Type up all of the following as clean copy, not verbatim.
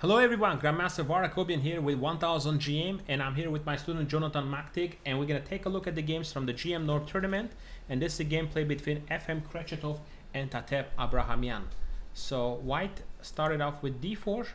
Hello everyone, Grandmaster Var Akobian here with 1000 GM, and I'm here with my student Jonathan Maktig, and we're going to take a look at the games from the GM North tournament, and this is a gameplay between FM Kretchetov and Tatev Abrahamyan. So white started off with d4,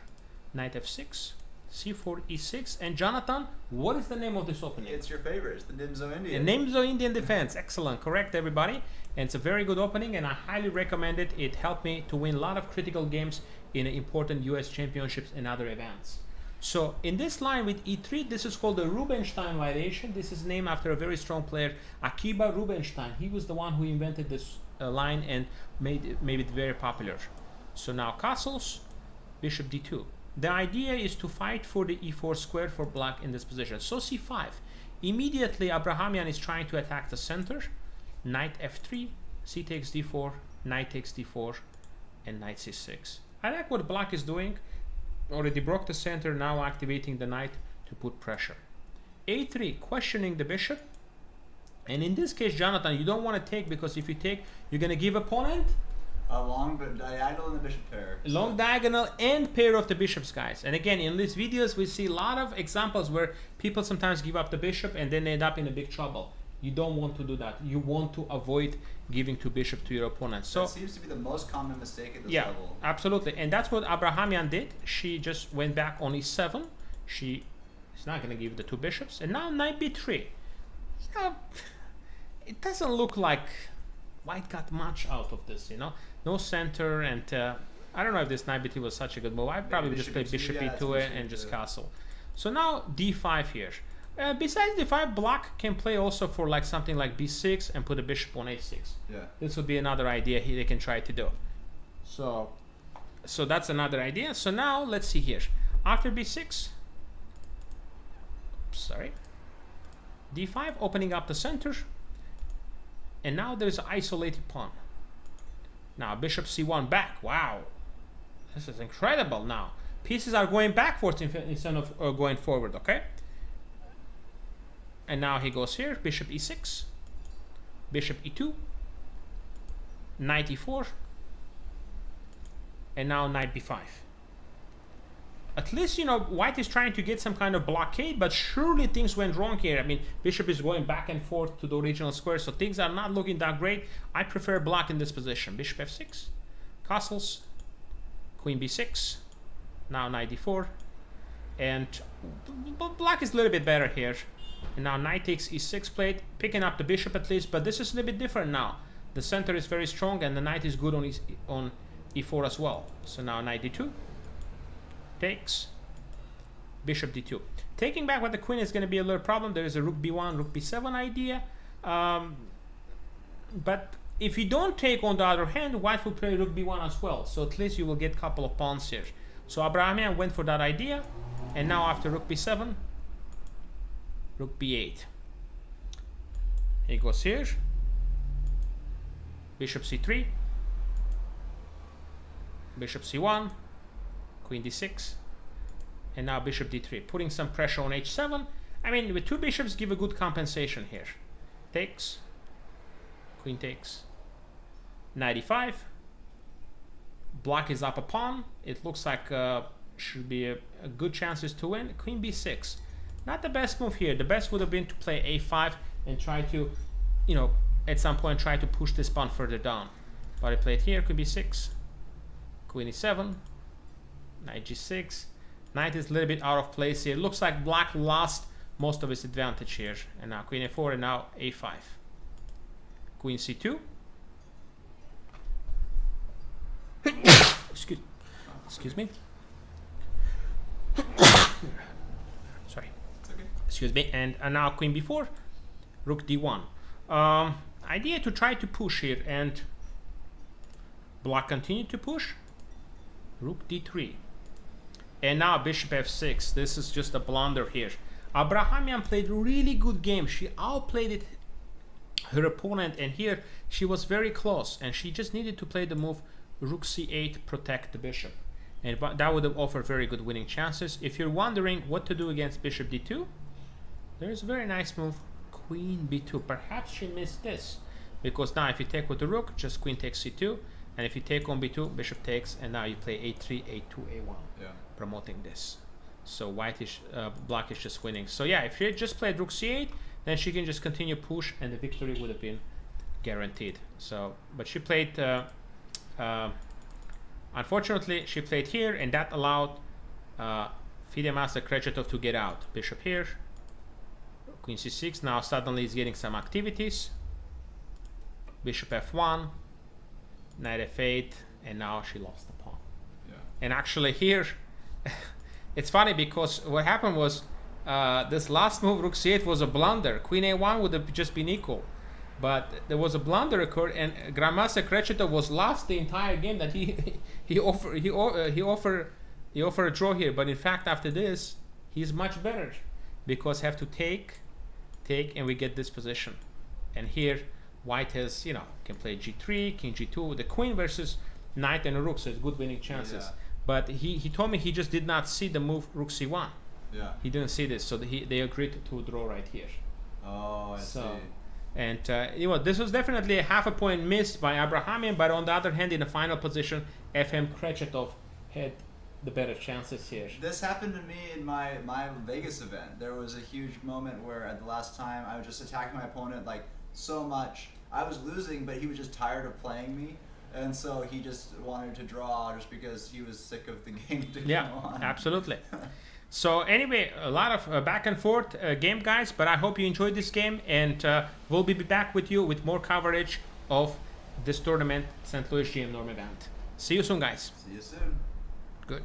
knight f6, c4, e6, and Jonathan, what is the name of this opening? It's your favorite, it's the Nimzo Indian. The Nimzo Indian defense, excellent, correct everybody, and it's a very good opening and I highly recommend it. It helped me to win a lot of critical games in important US championships and other events. So in this line with e3, this is called the Rubinstein variation. This is named after a very strong player, Akiba Rubinstein. He was the one who invented this line and made it very popular. So now castles, bishop d2. The idea is to fight for the e4 square for black in this position. So c5. Immediately Abrahamyan is trying to attack the center. Knight f3, c takes d4, knight takes d4, and knight c6. I like what black is doing. Already broke the center, now activating the knight to put pressure. a3, questioning the bishop. And in this case, Jonathan, you don't want to take, because if you take, you're going to give opponent a long but diagonal in the bishop pair. Long diagonal and pair of the bishops, guys. And again, in these videos, we see a lot of examples where people sometimes give up the bishop and then end up in a big trouble. You don't want to do that. You want to avoid giving two bishop to your opponent. So that seems to be the most common mistake at this level. Absolutely. And that's what Abrahamyan did. She just went back on e7. She's not going to give the two bishops. And now knight b3. It doesn't look like white got much out of this, you know. No center, and I don't know if this knight b3 was such a good move. I'd probably just play bishop e2 and just castle. So now d5 here. Besides d5, black can play also for like something like b6 and put a bishop on a6. Yeah. This would be another idea they can try to do. So that's another idea. So now let's see here. After b6, d5, opening up the center, and now there's an isolated pawn. Now bishop c1 back. Wow, this is incredible. Now pieces are going backwards instead of going forward. Okay. And now he goes here, bishop e6, bishop e2, knight e4, and now knight b5. At least, you know, white is trying to get some kind of blockade, but surely things went wrong here. I mean, bishop is going back and forth to the original square, so things are not looking that great. I prefer black in this position. Bishop f6, castles, queen b6, now knight d4, and black is a little bit better here. And now knight takes e6 plate, picking up the bishop at least, but this is a little bit different now. The center is very strong and the knight is good on e4 as well. So now knight d2, takes, bishop d2. Taking back with the queen is going to be a little problem. There is a rook b1, rook b7 idea. But if you don't take, on the other hand, white will play rook b1 as well. So at least you will get a couple of pawns here. So Abrahamyan went for that idea. And now after rook b7, rook b8. He goes here. Bishop c3. Bishop c1. Queen d6. And now bishop d3. Putting some pressure on h7. I mean, with two bishops, give a good compensation here. Takes. Queen takes. Knight e5. Black is up a pawn. It looks like should be a good chances to win. Queen b6. Not the best move here. The best would have been to play a5 and try to, you know, at some point try to push this pawn further down. But I played here, queen b6, queen e7, knight g6. Knight is a little bit out of place here. Looks like black lost most of its advantage here. And now queen a4 and now a5. Queen c2. Excuse me. Sorry. Excuse me. And now queen b4, rook d1. Idea to try to push here, and black continued to push. Rook d3. And now bishop f6. This is just a blunder here. Abrahamyan played a really good game. She outplayed her opponent, and here she was very close, and she just needed to play the move rook c8, protect the bishop. And that would have offered very good winning chances. If you're wondering what to do against bishop d2, there's a very nice move, queen b2. Perhaps she missed this, because now if you take with the rook, just queen takes c2, And if you take on b2, bishop takes, and now you play a3, a2, a1, Yeah. promoting this. So white is black is just winning. So yeah, if she had just played rook c8, then she can just continue push, and the victory would have been guaranteed. So, but she played. Unfortunately, she played here, and that allowed FIDE master Kretchetov to get out. Bishop here, queen c6. Now suddenly he's getting some activities. Bishop f1, knight f8, and now she lost the pawn. Yeah. And actually here, it's funny because what happened was this last move, rook c8, was a blunder. Queen a1 would have just been equal. But there was a blunder occurred, and Grandmaster Kretchetov was lost the entire game. That he offered a draw here, but in fact after this he's much better because have to take, and we get this position. And here white has can play g3, king g2, the queen versus knight and a rook, so it's good winning chances. Yeah. But he told me he just did not see the move rook c1. Yeah. He didn't see this, so they agreed to draw right here. Oh, I see. And this was definitely a half a point missed by Abrahamyan, but on the other hand, in the final position, FM Kretchetov had the better chances here. This happened to me in my Vegas event. There was a huge moment where at the last time I was just attacking my opponent like so much. I was losing, but he was just tired of playing me. And so he just wanted to draw just because he was sick of the game to go on. Absolutely. So anyway, a lot of back and forth game, guys, but I hope you enjoyed this game, and we'll be back with you with more coverage of this tournament, St. Louis GM Norm event. See you soon, guys. See you soon. Good.